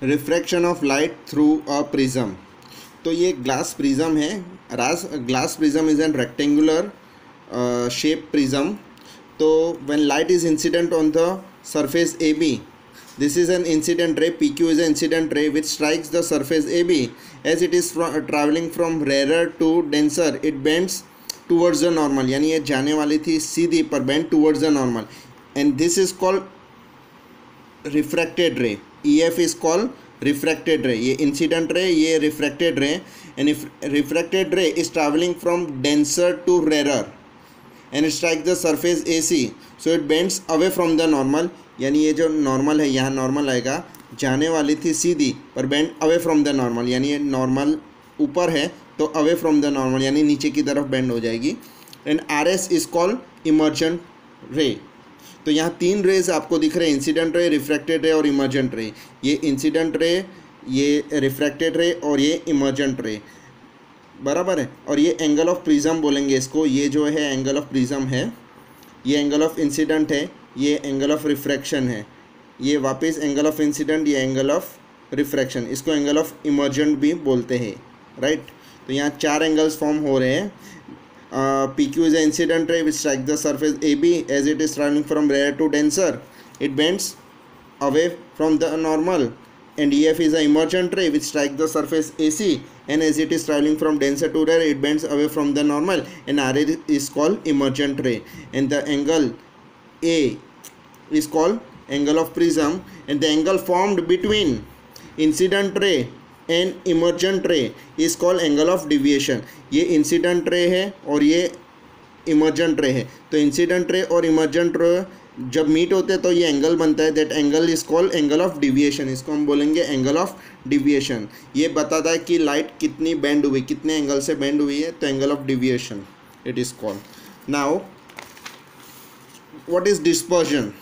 Refraction of light through a prism. तो ये glass prism है। Glass prism is an rectangular shape prism. तो when light is incident on the surface AB, this is an incident ray. PQ is an incident ray which strikes the surface AB. As it is traveling from rarer to denser, it bends towards the normal. यानी ये जाने वाली थी सीधी पर bend towards the normal, and this is called refracted ray. EF is called refracted ray. ये incident ray, ये refracted ray, and if refracted ray is traveling from denser to rarer and it strikes the surface AC, so it bends away from the normal. यानी ये जो normal है यहाँ normal आएगा, जाने वाली थी सीधी पर bend away from the normal, यानी ये नॉर्मल ऊपर है तो अवे फ्रॉम द नॉर्मल यानी नीचे की तरफ बेंड हो जाएगी। And RS is called emergent रे। तो यहाँ तीन रेज आपको दिख रहे हैं, इंसिडेंट रे, रिफ्रैक्टेड रे और इमर्जेंट रे। ये इंसिडेंट रे, ये रिफ्रैक्टेड रे और ये इमर्जेंट रे, बराबर है। और ये एंगल ऑफ प्रिज्म बोलेंगे इसको। ये जो है एंगल ऑफ प्रिज्म है, ये एंगल ऑफ इंसिडेंट है, ये एंगल ऑफ रिफ्रैक्शन है, ये वापस एंगल ऑफ इंसिडेंट, ये एंगल ऑफ रिफ्रैक्शन। इसको एंगल ऑफ इमर्जेंट भी बोलते हैं, राइट। तो यहाँ चार एंगल्स फॉर्म हो रहे हैं। PQ is a incident ray which strike the surface AB as it is travelling from rare to denser, it bends away from the normal. And EF is an emergent ray which strikes the surface AC, and as it is traveling from denser to rarer, it bends away from the normal, and RA is called emergent ray. And the angle A is called angle of prism, and the angle formed between incident ray and emergent ray is called angle of deviation. ये incident ray है और ये emergent ray है। तो incident ray और emergent ray जब meet होते हैं तो ये एंगल बनता है, that angle is called angle of deviation. इसको हम बोलेंगे एंगल ऑफ डिविएशन। ये बताता है कि लाइट कितनी बेंड हुई, कितने एंगल से बेंड हुई है, तो angle of deviation it is called. Now what is dispersion?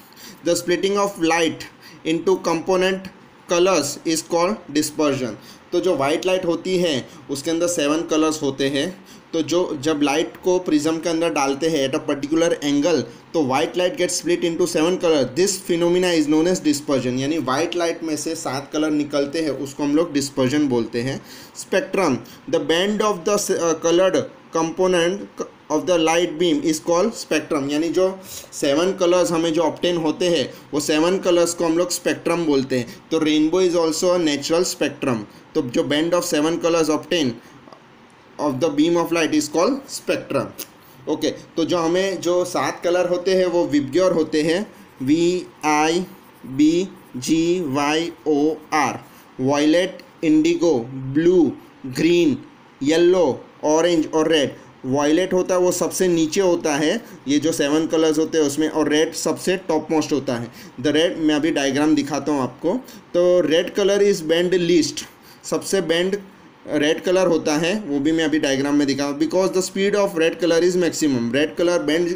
The splitting of light into component colours is called dispersion. तो जो वाइट लाइट होती है उसके अंदर 7 कलर्स होते हैं। तो जो जब लाइट को प्रिज्म के अंदर डालते हैं एट अ पर्टिकुलर एंगल, तो white light get split into 7 colour. This phenomena is known as dispersion. यानी वाइट लाइट में से 7 कलर निकलते हैं, उसको हम लोग डिस्पर्जन बोलते हैं। Spectrum, the band of the coloured component of the light beam is called spectrum. यानी जो 7 कलर्स हमें जो ऑब्टेन होते हैं वो 7 कलर्स को हम लोग स्पेक्ट्रम बोलते हैं। तो rainbow is also a natural spectrum. तो जो band of 7 colours obtain of the beam of light is called spectrum. Okay, तो जो हमें जो 7 कलर होते हैं वो विबग्योर होते हैं, VIBGYOR। Violet, indigo, blue, green, yellow, orange और रेड। वायलेट होता है वो सबसे नीचे होता है, ये जो 7 कलर्स होते हैं उसमें, और रेड सबसे टॉप मोस्ट होता है। द रेड, मैं अभी डायग्राम दिखाता हूँ आपको। तो red colour is bend least, सबसे बेंड रेड कलर होता है, वो भी मैं अभी डायग्राम में दिखा। Because the speed of red colour is maximum. Red colour bend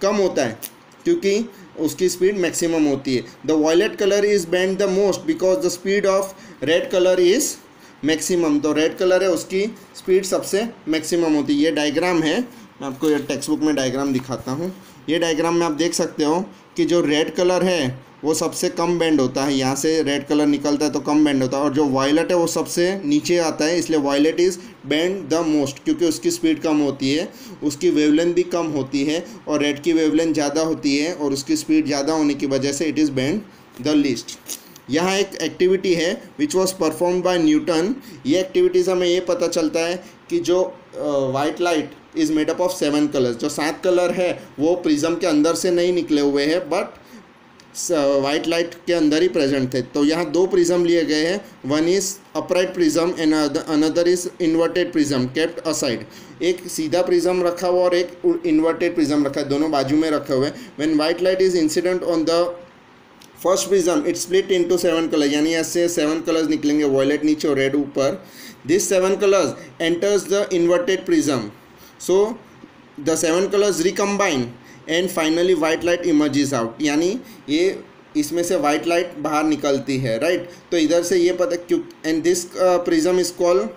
कम होता है क्योंकि उसकी स्पीड मैक्सिमम होती है। The violet colour is bend the most because the speed of red colour is maximum. तो रेड कलर है उसकी स्पीड सबसे मैक्सिमम होती है। ये डायग्राम है, मैं आपको ये टेक्स्ट बुक में डायग्राम दिखाता हूँ। ये डायग्राम में आप देख सकते हो कि जो रेड कलर है वो सबसे कम बेंड होता है, यहाँ से रेड कलर निकलता है तो कम बेंड होता है। और जो वायलेट है वो सबसे नीचे आता है, इसलिए violet is bend the most क्योंकि उसकी स्पीड कम होती है, उसकी वेवलेंथ भी कम होती है, और रेड की वेवलेंथ ज़्यादा होती है और उसकी स्पीड ज़्यादा होने की वजह से it is bend the least. यहाँ एक एक्टिविटी है which was perform by Newton. ये एक्टिविटीज़ हमें ये पता चलता है कि जो white light is made up of 7 colours. जो 7 कलर है वो प्रिज्म के अंदर से नहीं निकले हुए हैं, बट वाइट लाइट के अंदर ही प्रेजेंट थे। तो यहाँ 2 प्रिज्म लिए गए हैं, one is upright prism and another is inverted prism kept aside. एक सीधा प्रिज्म रखा हुआ और एक इन्वर्टेड प्रिज्म रखा है, दोनों बाजू में रखे हुए। When white light is incident on the first prism it split into 7 colour, यानी ऐसे 7 कलर्स निकलेंगे, वायलेट नीचे और रेड ऊपर। This 7 colours enters the inverted prism, so the 7 colours recombine and finally white light emerges out. यानी ये इसमें से वाइट लाइट बाहर निकलती है, राइट। तो इधर से ये पता क्यों, and this prism is called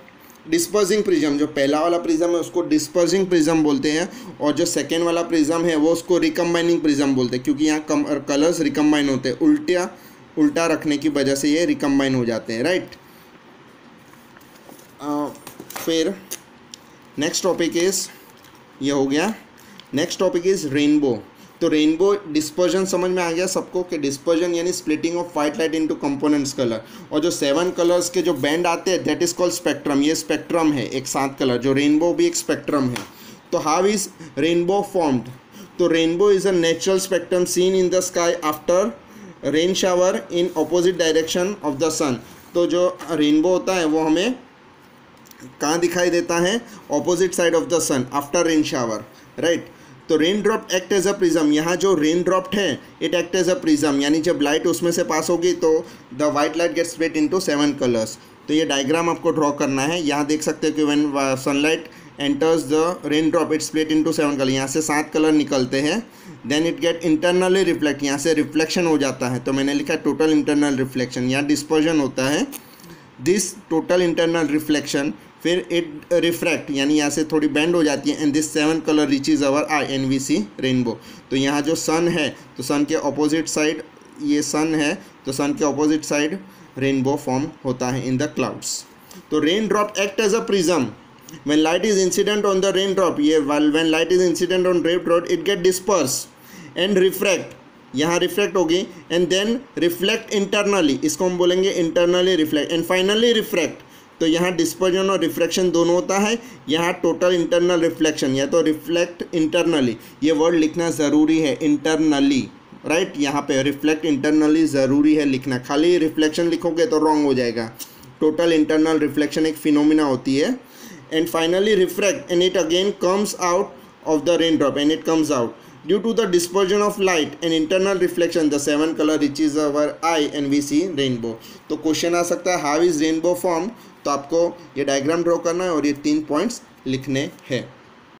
dispersing prism. जो पहला वाला प्रिज्म है उसको डिस्पर्सिंग प्रिज्म बोलते हैं, और जो सेकेंड वाला प्रिज्म है वो उसको रिकम्बाइनिंग प्रिज्म बोलते हैं, क्योंकि यहाँ कलर्स रिकम्बाइन होते हैं, उल्टा रखने की वजह से ये रिकम्बाइन हो जाते हैं, राइट। फिर नेक्स्ट टॉपिक इज़, ये हो गया। Next topic is rainbow. तो रेनबो डिस्पर्जन समझ में आ गया सबको कि डिस्पर्जन यानी splitting of white light into components colour, और जो 7 कलर्स के जो बैंड आते हैं दैट इज़ कॉल्ड स्पेक्ट्रम। ये स्पेक्ट्रम है एक 7 कलर, जो रेनबो भी एक स्पेक्ट्रम है। तो हाउ इज़ रेनबो फॉर्म्ड? तो rainbow is a natural spectrum seen in the sky after rain shower in opposite direction of the sun. तो जो रेनबो होता है वो हमें कहाँ दिखाई देता है? Opposite side of the sun after rain shower, right. तो rain drop act as a prism. यहाँ जो रेन ड्रॉप है it act as a prism, यानी जब लाइट उसमें से पास होगी तो the white light gets split into 7 colours. तो ये डायग्राम आपको ड्रॉ करना है। यहाँ देख सकते हो कि when sunlight enters the rain drop it split into 7 colour. यहाँ से 7 कलर निकलते हैं। Then it get internally reflect, यहाँ से रिफ्लेक्शन हो जाता है। तो मैंने लिखा टोटल इंटरनल रिफ्लेक्शन। यहाँ डिस्पर्जन होता है, दिस टोटल इंटरनल रिफ्लेक्शन। फिर इट रिफ्रैक्ट, यानी यहाँ से थोड़ी बेंड हो जाती है, and this 7 colour reaches our eye and we see rainbow. तो यहाँ जो सन है तो सन के ऑपोजिट साइड, ये सन है तो सन के ऑपोजिट साइड रेनबो फॉर्म होता है इन द क्लाउड्स। तो rain drop act as a prism when light is incident on the rain drop. ये when light is incident on rain drop it get disperse and refract, यहाँ reflect होगी, and then reflect internally, इसको हम बोलेंगे internally reflect, and finally refract. तो यहाँ dispersion और refraction दोनों होता है। यहाँ टोटल इंटरनल रिफ्लेक्शन, या तो रिफ्लेक्ट इंटरनली, ये वर्ड लिखना ज़रूरी है, इंटरनली, राइट। यहाँ पे रिफ्लेक्ट इंटरनली ज़रूरी है लिखना, खाली रिफ्लेक्शन लिखोगे तो रॉन्ग हो जाएगा। टोटल इंटरनल रिफ्लेक्शन एक फिनोमिना होती है। And finally refract and it again comes out of the rain drop and it comes out. Due to the dispersion of light and internal reflection, the 7 color reaches our eye and we see rainbow. तो question आ सकता है how is rainbow formed? तो आपको ये diagram draw करना है और ये 3 पॉइंट्स लिखने हैं।